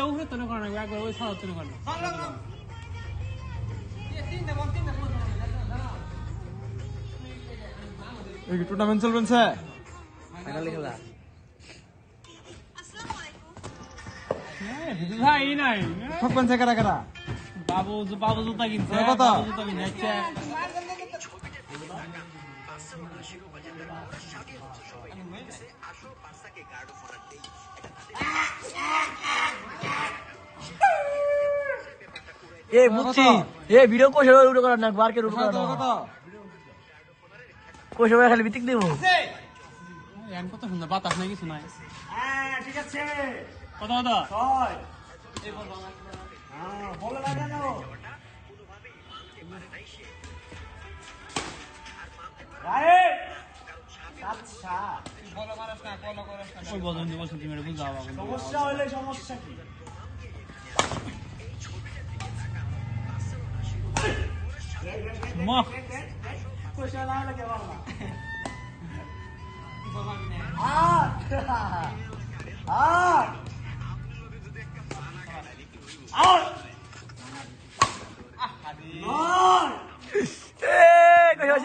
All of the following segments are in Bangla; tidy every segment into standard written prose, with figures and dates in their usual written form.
উপরে তো করে না একবার ওই সারা তো করে না এই টুর্নামেন্ট চলবেন স্যার ফাইনাল খেলা হ্যাঁ ভাই নাই থাকবেন স্যার কারা কারা বাবু জুতা কিনছে কত জুতা কিনছে এ বুঝছি এ ভিডিও কোশে উড়ো করার না বারকে উড়ো করার কত কোশে খালি বিতিক দেব এখন কত সুন্দর বাতাস নাই কিছু নাই হ্যাঁ ঠিক আছে কত কত ছয় হ্যাঁ বলে লাগানো রাইট আচ্ছা ওই বদন দিব তুমি এটা বুঝাও আবার সমস্যা হলে সমস্যা কি মা কোশা না লাগে বাবা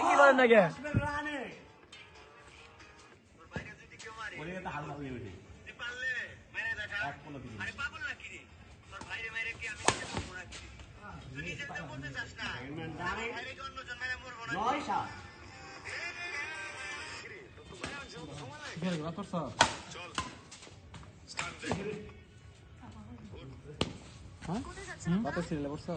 কি করেন না কে বাতাস ছিল বর্ষা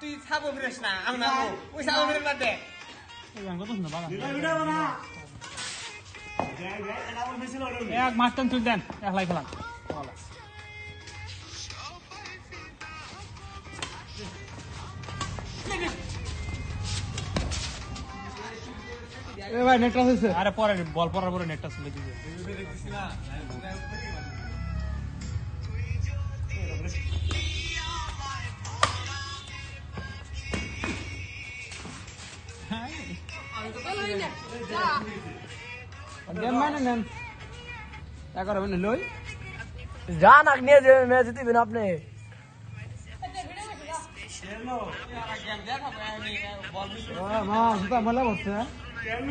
তুই ছাবো ফিরেস না আমি না ওই ছাবো ফিরে না দে এখন কত সুন্দর বাতাস ভিডিও বানা এটা বল বেশি লড়ো এক মাস্টার তুই দেন একলাই খেলাম এ ভাই নেট আছে আরে পরে বল পরার পরে নেটটা চলে দিবে গেম মানে নেন 11 মিনিট লই জান আগ নিয়ে যে ম্যাচ জিতবেন আপনি মা জুতা মেলা বসছে কেন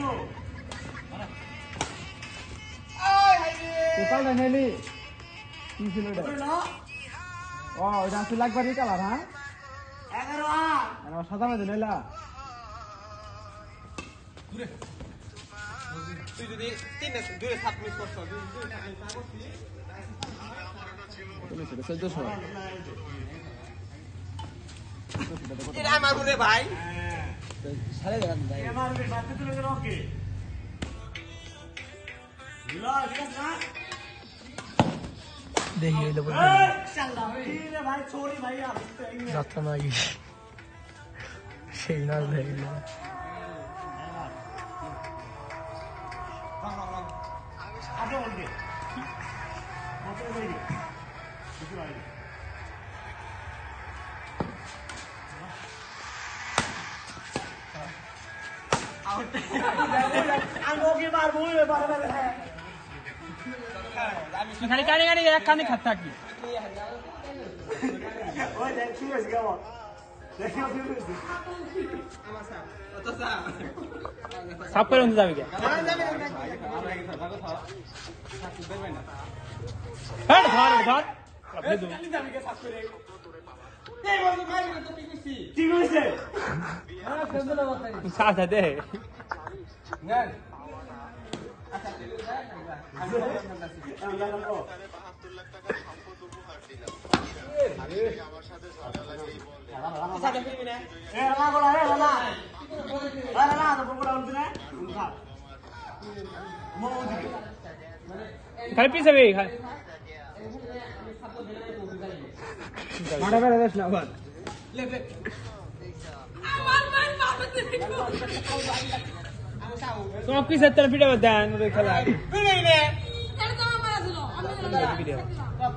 টোটাল নেলি কি ছিল এটা ও এটা আসলে লাগবারই কালার হ্যাঁ 11 আর সাদা মধ্যে নেলা তুই যদি তিন দূরে সাত মিস করছ এটা আমার বলে ভাই সারে দেন ভাই আমার বাচ্চা তুলে গেল ওকে লা ঠিক আছে দেখি এলো বলে চল্লা রে ভাই সরি ভাই আর যাত্রা নাই সেই না দেখলো আগে বলবে মাত্র ভাই কিছু ভাই আমি ওকে মারবো পারবে না তুই খালি কানে কানে এক কানে খাত থাকি ওই দেখ কি হয়েছে কেমন দেখো কি হয়েছে সাপ করে উঠে যাবে কে হ্যাঁ ধর ধর আপনি দু কি হয়েছে সাথে দে খালি পিছে বে খালি মারা বেড়ে দেশ না আবার তোমার পিছে তোর ভিডিও দেন ওই খেলা ভিডিও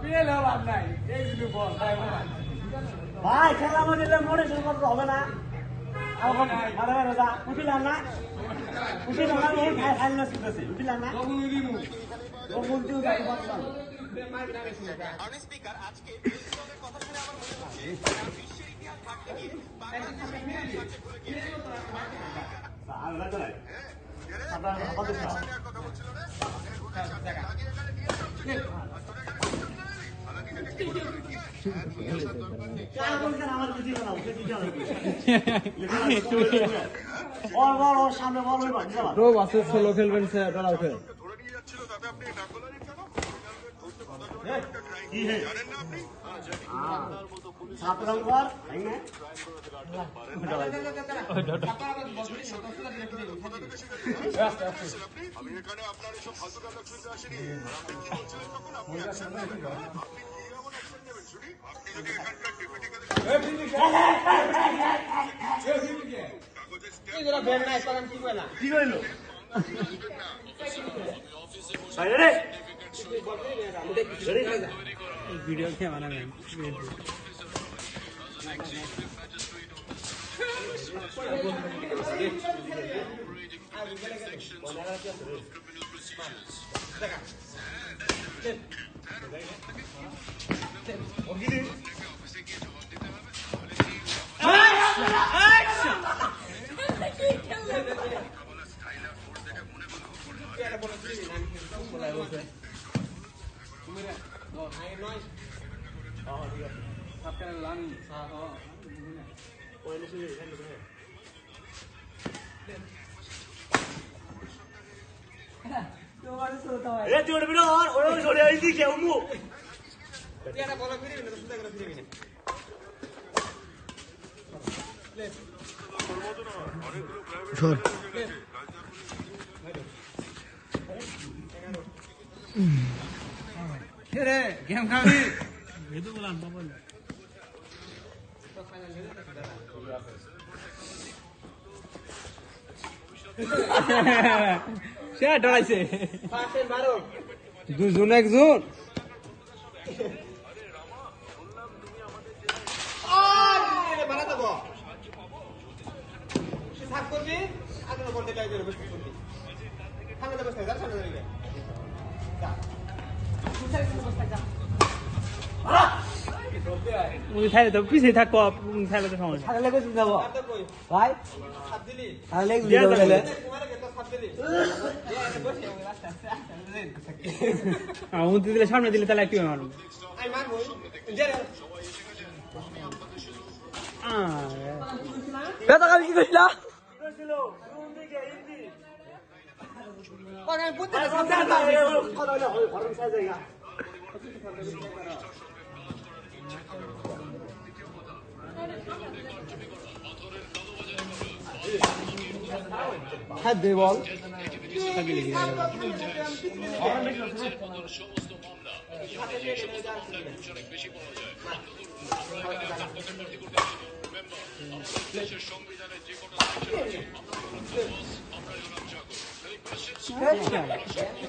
পেলেও লাভ নাই এই দুটো বল ভাই খেলা মধ্যে মোটে শুরু করতে হবে না উঠিলাম না উঠিলাম না ফাইনাল শুনতেছি উঠিলাম না স্পিকার আজকে কথা শুনে আমার মনে হচ্ছে বিশ্বের ইতিহাস ঘাটতে গিয়ে আমার কিছু সামনে বল রোব আছে সোলো খেলবেন স্যার দাঁড়াও খেল সাত নম্বর আমি এখানে আপনার এসব ফালতু ডায়লগ শুনতে আসিনি আপনি কি বলছিলেন তখন আপনি অ্যাকশন নেবেন আপনি কি এমন অ্যাকশন নেবেন শুনি আপনি যদি এখানকার ডেপুটি কি হইলো বাইরে ভিডিও কে বানাবেন গেম খাবি সে ডরাইছে দুজন একজন উনি খাইলে তো পিছিয়ে থাকবো খাইলে তো সমস্যা ছাড়া লেগে যাবো ভাই ছাড়া লেগে উন্তি দিলে সামনে দিলে তাহলে একটু মারুন কি করছিলা হ্যাঁ দে বল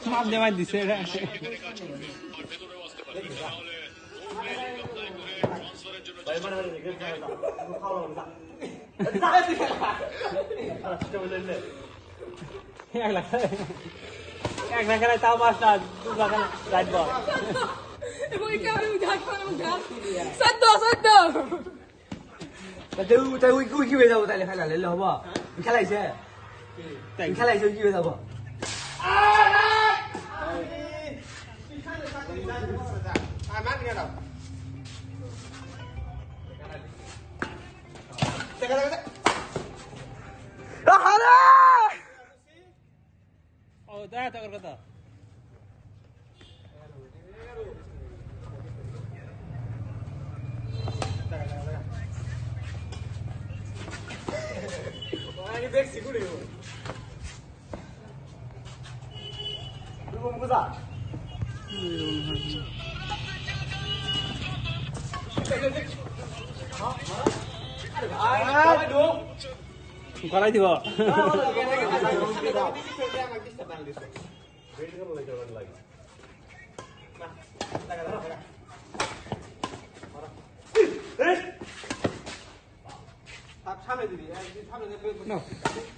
মাপ দেওয়া দিছে এক লাখ খেলায় তাও পাঁচটা 2 লাখ রাইট বল উই কি হয়ে যাবো তাহলে খেলালে হবো খেলাইছে খেলাইছে কি হয়ে যাবো ও দেখা তো কথা দেখছি ঘুরে বুঝা করাই দিব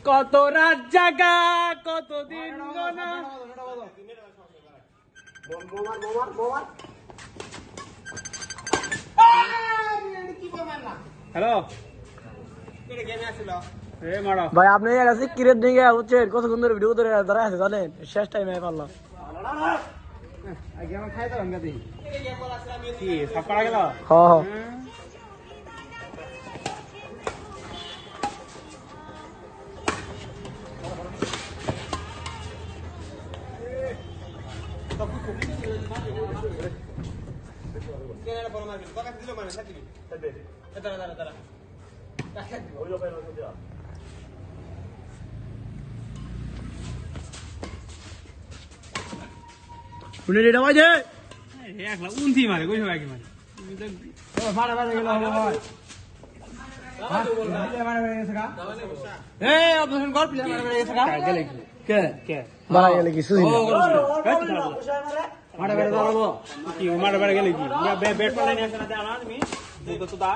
কত রাত জাগা কত দিন গোনা হ্যালো এ মারা ভাই আপনি কাছে কিরেট দিকে হচ্ছে কতক্ষণ ধরে ভিডিও ধরে দাঁড়ায় আছে জানেন শেষ টাইমে পারলাম আগে আমার খাইতে ভাঙ্গা দিই কি সব করা গেল হ্যাঁ শুনে রেডা ভাই যে একলা উন্থি মারে কই সবাই কি মারে মারা মারা গেল ভাই মারা মারা গেছে কা এই অপারেশন কর প্লে মারা গেছে না গেলে কি কে কে মারা গেলে কি সুজি মারা বেড়ে দাঁড়াবো কি মারা মারা গেলে কি ব্যাট পালাই নিয়ে আসে না জানা তুমি তো দা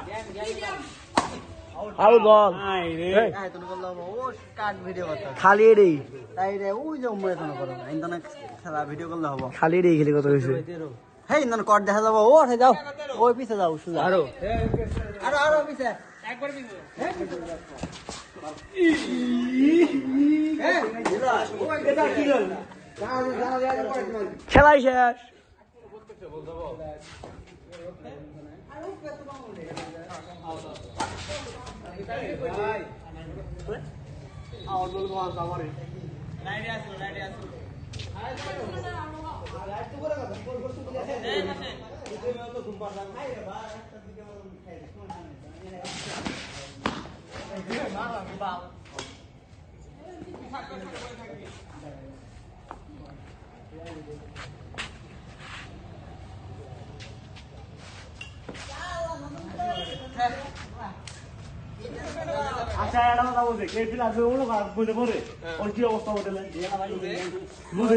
আউ বল আই রে এই তুমি বললাম ও কাট ভিডিও করতে খালি এডি তাই রে ওই যে উমরে কেন করো ইন্দনা খেলা ভিডিও করলে হবে খালি এডি খেলে কত হইছে হে ইন্দন কট দেখা যাবো ও উঠে যাও ওই পিছে যাও সুজা আরো আরো পিছে একবার দিছো খেলাই শেষ আচ্ছা এটা কথা বলছে কে ফিল আসবে ওগুলো বুঝে পড়ে ওর কি অবস্থা বলতে